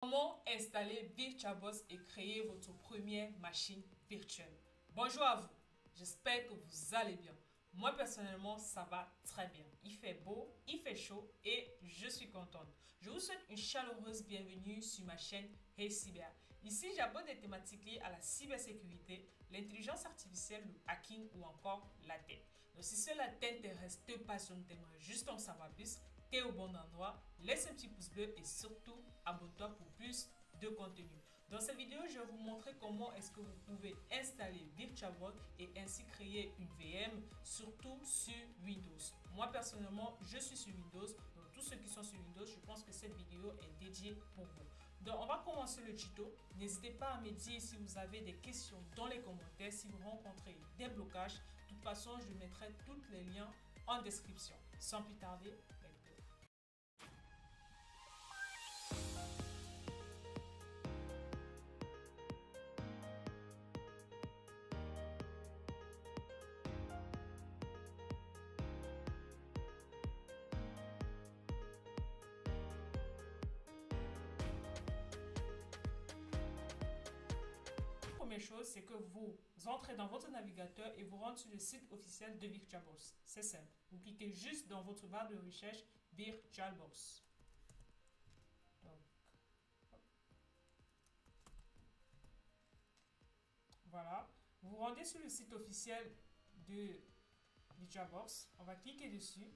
Comment installer VirtualBox et créer votre première machine virtuelle? Bonjour à vous, j'espère que vous allez bien. Moi personnellement, ça va très bien. Il fait beau, il fait chaud et je suis contente. Je vous souhaite une chaleureuse bienvenue sur ma chaîne Hey Cyber. Ici, j'aborde des thématiques liées à la cybersécurité, l'intelligence artificielle, le hacking ou encore la tech. Donc si cela t'intéresse, te passionne, t'aimerais juste en savoir plus, t'es au bon endroit, laisse un petit pouce bleu et surtout abonne-toi pour plus de contenu. Dans cette vidéo, je vais vous montrer comment est-ce que vous pouvez installer VirtualBox et ainsi créer une VM, surtout sur Windows. Moi personnellement, je suis sur Windows, donc tous ceux qui sont sur Windows, je pense que cette vidéo est dédiée pour vous. Donc on va commencer le tuto. N'hésitez pas à me dire si vous avez des questions dans les commentaires, si vous rencontrez des blocages. De toute façon, je mettrai tous les liens en description. Sans plus tarder, let's go. Première chose, c'est que vous entrez dans votre navigateur et vous rentrez sur le site officiel de VirtualBox. C'est simple. Vous cliquez juste dans votre barre de recherche VirtualBox. Donc, voilà. Vous rendez sur le site officiel de VirtualBox. On va cliquer dessus.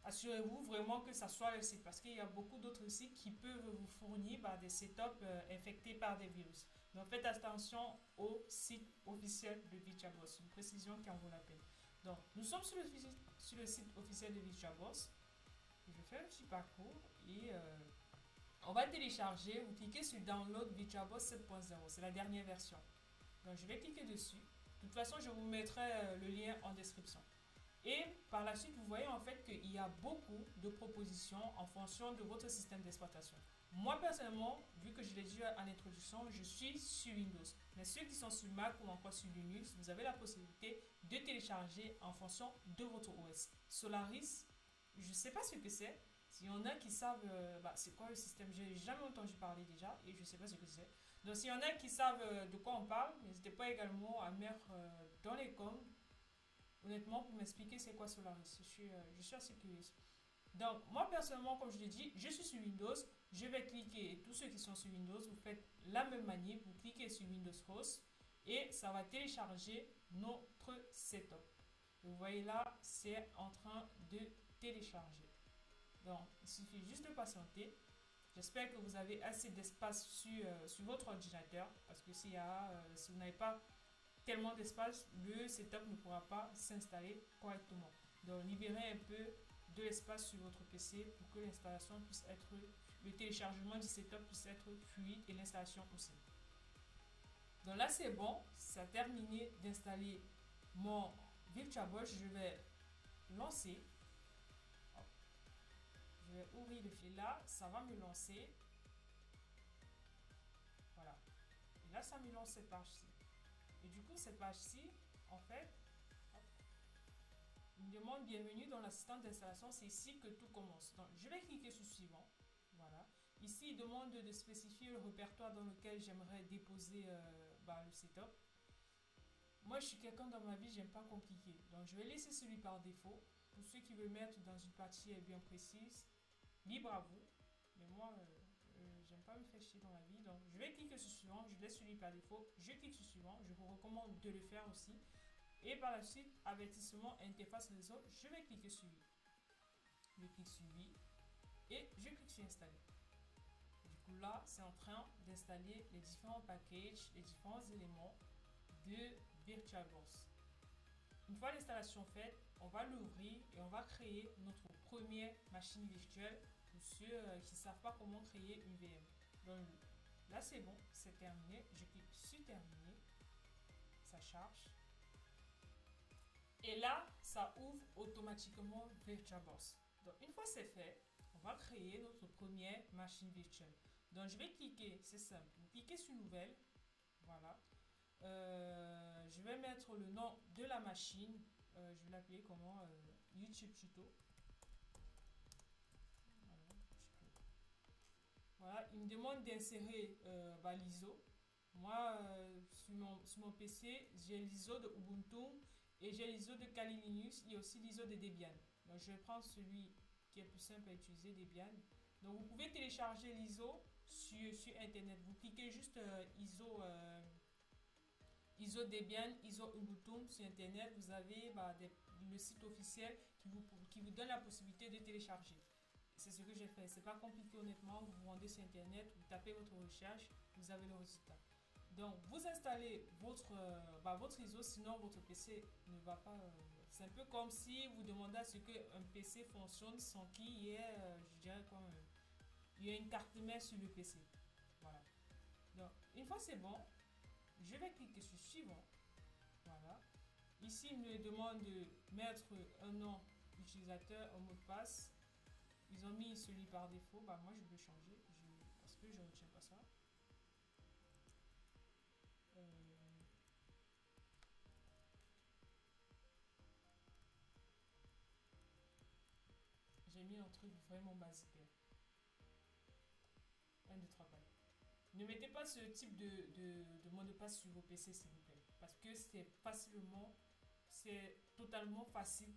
Assurez-vous vraiment que ça soit le site parce qu'il y a beaucoup d'autres sites qui peuvent vous fournir des setups infectés par des virus. Donc faites attention au site officiel de VirtualBox, une précision qui en vaut la peine. Donc nous sommes sur le site officiel de VirtualBox. Je fais un petit parcours et on va télécharger. Vous cliquez sur Download VirtualBox 7.0, c'est la dernière version. Donc je vais cliquer dessus. De toute façon, je vous mettrai le lien en description. Et par la suite, vous voyez en fait qu'il y a beaucoup de propositions en fonction de votre système d'exploitation. Moi personnellement, vu que je l'ai dit en introduction, je suis sur Windows. Mais ceux qui sont sur Mac ou encore sur Linux, vous avez la possibilité de télécharger en fonction de votre OS. Solaris, je ne sais pas ce que c'est. S'il y en a qui savent c'est quoi le système, j'ai jamais entendu parler déjà et je ne sais pas ce que c'est. Donc s'il y en a qui savent de quoi on parle, n'hésitez pas également à mettre dans les commentaires. Honnêtement, pour m'expliquer c'est quoi Solaris, je suis assez curieuse. Donc, moi personnellement, comme je l'ai dit, je suis sur Windows. Je vais cliquer, et tous ceux qui sont sur Windows, vous faites la même manière. Vous cliquez sur Windows Host et ça va télécharger notre setup. Vous voyez là, c'est en train de télécharger. Donc, il suffit juste de patienter. J'espère que vous avez assez d'espace sur votre ordinateur parce que si vous n'avez pas tellement d'espace, le setup ne pourra pas s'installer correctement. Donc libérez un peu de l'espace sur votre PC pour que l'installation puisse être, le téléchargement du setup puisse être fluide et l'installation aussi. Donc là c'est bon, ça a terminé d'installer mon VirtualBox. Je vais lancer. Je vais ouvrir le fil là, ça va me lancer. Voilà. Et là ça me lance cette page-ci. Et du coup, cette page-ci, en fait, il me demande bienvenue dans l'assistant d'installation. C'est ici que tout commence. Donc, je vais cliquer sur suivant. Voilà. Ici, il demande de spécifier le répertoire dans lequel j'aimerais déposer le setup. Moi, je suis quelqu'un dans ma vie, j'aime pas compliqué. Donc, je vais laisser celui par défaut. Pour ceux qui veulent mettre dans une partie bien précise, libre à vous. Mais moi, j'aime pas me faire chier dans la vie. Donc, je vais cliquer sur suivant. Je laisse celui par défaut. Je clique sur suivant. Je vous recommande de le faire aussi. Et par la suite, avertissement, interface réseau. Je vais cliquer sur lui. Je clique sur lui. Et je clique sur installer. Du coup, là, c'est en train d'installer les différents packages, les différents éléments de VirtualBox. Une fois l'installation faite, on va l'ouvrir et on va créer notre première machine virtuelle pour ceux qui ne savent pas comment créer une VM. Donc là c'est bon, c'est terminé. Je clique sur terminer. Ça charge. Et là, ça ouvre automatiquement VirtualBox. Donc une fois c'est fait, on va créer notre première machine virtuelle. Donc je vais cliquer, c'est simple. Vous cliquez sur nouvelle. Voilà. Je vais mettre le nom de la machine. Je vais l'appeler comment YouTube Tuto. Voilà, Voilà, il me demande d'insérer l'ISO. Moi, sur mon PC, j'ai l'ISO de Ubuntu et j'ai l'ISO de Kali Linux. Il y a aussi l'ISO de Debian. Donc, je vais prendre celui qui est plus simple à utiliser, Debian. Donc, vous pouvez télécharger l'ISO sur Internet. Vous cliquez juste ISO Debian, ISO Ubuntu sur Internet. Vous avez le site officiel qui vous donne la possibilité de télécharger. C'est ce que j'ai fait. C'est pas compliqué honnêtement. Vous vous rendez sur Internet, vous tapez votre recherche, vous avez le résultat. Donc, vous installez votre ISO, sinon votre PC ne va pas. C'est un peu comme si vous demandez à ce qu'un PC fonctionne sans qu'il y ait, je dirais quoi, il y a une carte mère sur le PC. Voilà. Donc, une fois c'est bon, je vais cliquer sur suivant. Voilà. Ici, il me demande de mettre un nom utilisateur, un mot de passe. Ils ont mis celui par défaut. Moi, je vais changer parce que je ne retiens pas ça. J'ai mis un truc vraiment basique. 1, 2, 3, 4. Ne mettez pas ce type de mot de passe sur vos PC, s'il vous plaît. Parce que c'est totalement facile,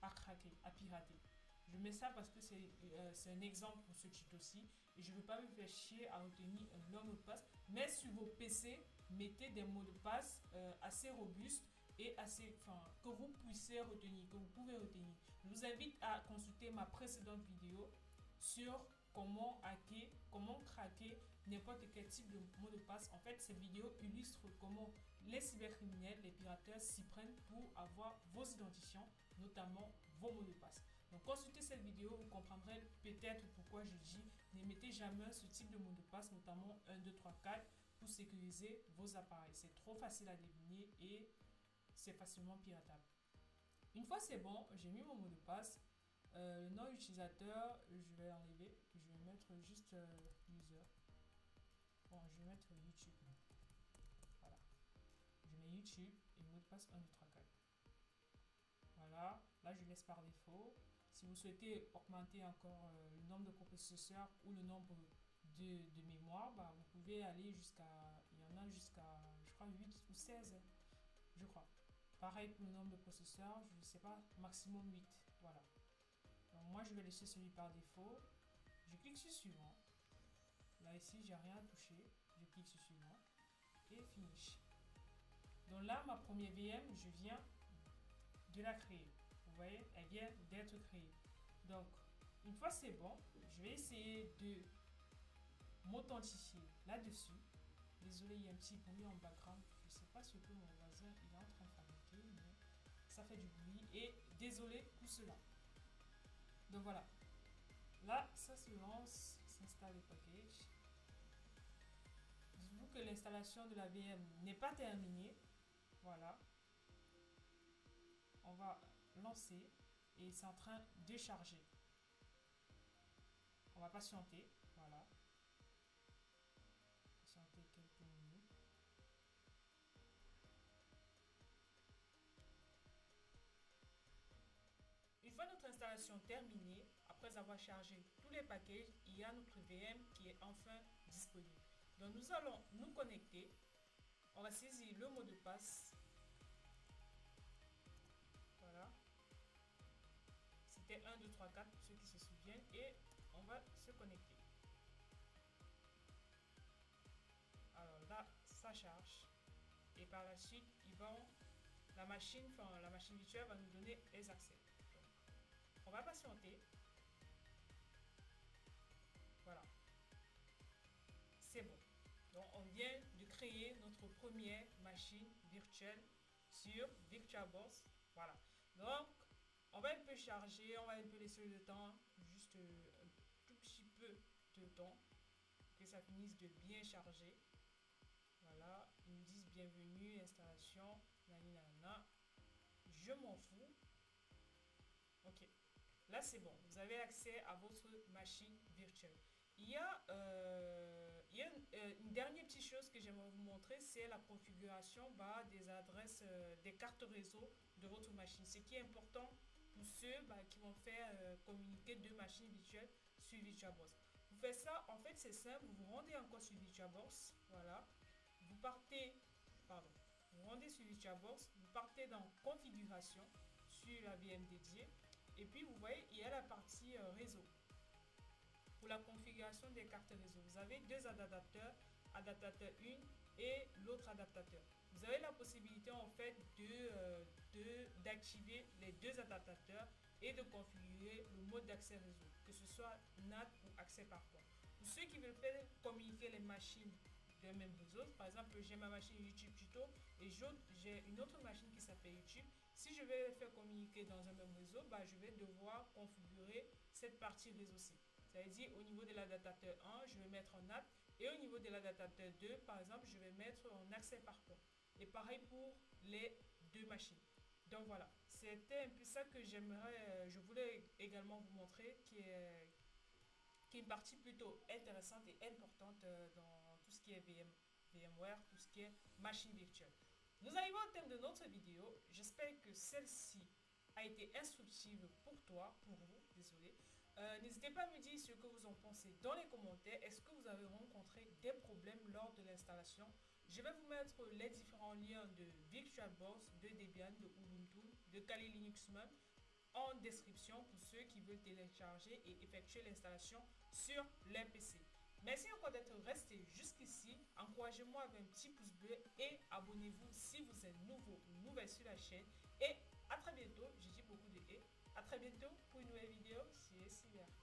à craquer, à pirater. Je mets ça parce que c'est un exemple pour ce tuto aussi. Et je ne veux pas me faire chier à retenir un long mot de passe. Mais sur vos PC, mettez des mots de passe assez robustes et que vous puissiez retenir, que vous pouvez retenir. Je vous invite à consulter ma précédente vidéo sur comment hacker, comment craquer n'importe quel type de mot de passe. En fait, cette vidéo illustre comment les cybercriminels, les pirateurs s'y prennent pour avoir vos identifiants, notamment vos mots de passe. Donc, consultez cette vidéo, vous comprendrez peut-être pourquoi je dis ne mettez jamais ce type de mot de passe, notamment 1, 2, 3, 4, pour sécuriser vos appareils. C'est trop facile à deviner et c'est facilement piratable. Une fois c'est bon, j'ai mis mon mot de passe. Le nom utilisateur, je vais enlever. Je vais mettre juste user. Bon, je vais mettre YouTube. Voilà. Je mets YouTube et mot de passe 1, 2, 3, 4. Voilà. Là, je laisse par défaut. Si vous souhaitez augmenter encore le nombre de processeurs ou le nombre de mémoire, vous pouvez aller jusqu'à. Il y en a jusqu'à, je crois, 8 ou 16. Je crois. Pareil pour le nombre de processeurs, je ne sais pas, maximum 8. Voilà. Donc moi, je vais laisser celui par défaut. Je clique sur suivant. Là, ici, j'ai rien touché. Je clique sur suivant. Et finish. Donc là, ma première VM, je viens de la créer. Vous voyez, elle vient d'être créée. Donc, une fois c'est bon, je vais essayer de m'authentifier là-dessus. Désolé, il y a un petit bruit en background. Je ne sais pas ce que mon voisin est en train de fabriquer, mais ça fait du bruit. Et désolé pour cela. Donc voilà. Là, ça se lance, s'installe le package. Dites-vous que l'installation de la VM n'est pas terminée. Voilà. On va lancer et c'est en train de charger. On va patienter. Voilà. Patienter quelques minutes. Une fois notre installation terminée, après avoir chargé tous les packages, il y a notre VM qui est enfin disponible. Donc nous allons nous connecter. On va saisir le mot de passe. Voilà. C'était 1, 2, 3, 4 pour ceux qui se souviennent. Et on va se connecter. Alors là, ça charge. Et par la suite, la machine virtuelle va nous donner les accès. Donc, on va patienter. Voilà. C'est bon. Donc, on vient de créer notre première machine virtuelle sur VirtualBox. Voilà. Donc, on va un peu charger, on va un peu laisser le temps, juste un tout petit peu de temps, que ça finisse de bien charger. Voilà, ils me disent bienvenue, installation, nanana. Je m'en fous. Ok, là c'est bon, vous avez accès à votre machine virtuelle. Il y a une dernière petite chose que j'aimerais vous montrer, c'est la configuration des adresses, des cartes réseau de votre machine. Ce qui est important pour ceux qui vont faire communiquer deux machines virtuelles sur VirtualBox. Pour faire ça, en fait, c'est simple. Vous vous rendez encore sur VirtualBox. Voilà. Vous partez, pardon, vous rendez sur VirtualBox. Vous partez dans configuration sur la VM dédiée. Et puis, vous voyez, il y a la partie réseau. Pour la configuration des cartes réseau, vous avez deux adaptateurs, adaptateur 1 et l'autre adaptateur. Vous avez la possibilité en fait d'activer les deux adaptateurs et de configurer le mode d'accès réseau, que ce soit NAT ou accès par port. Pour ceux qui veulent faire communiquer les machines d'un même réseau, par exemple, j'ai ma machine YouTube Tuto et j'ai une autre machine qui s'appelle YouTube. Si je vais les faire communiquer dans un même réseau, je vais devoir configurer cette partie réseau-ci. C'est-à-dire au niveau de l'adaptateur 1, je vais mettre en NAT et au niveau de l'adaptateur 2, par exemple, je vais mettre en accès par port. Et pareil pour les deux machines. Donc voilà, c'était un peu ça que je voulais également vous montrer, qui est une partie plutôt intéressante et importante dans tout ce qui est VMware, tout ce qui est machine virtuelle. Nous arrivons au thème de notre vidéo. J'espère que celle-ci a été instructive pour toi, pour vous, désolé. N'hésitez pas à me dire ce que vous en pensez dans les commentaires. Est-ce que vous avez rencontré des problèmes lors de l'installation? Je vais vous mettre les différents liens de VirtualBox, de Debian, de Ubuntu, de Kali Linux même en description pour ceux qui veulent télécharger et effectuer l'installation sur les PC. Merci encore d'être resté jusqu'ici. Encouragez-moi avec un petit pouce bleu et abonnez-vous si vous êtes nouveau ou nouvelle sur la chaîne. Et à très bientôt. Je dis beaucoup de et. À très bientôt pour une nouvelle vidéo sur Cyber.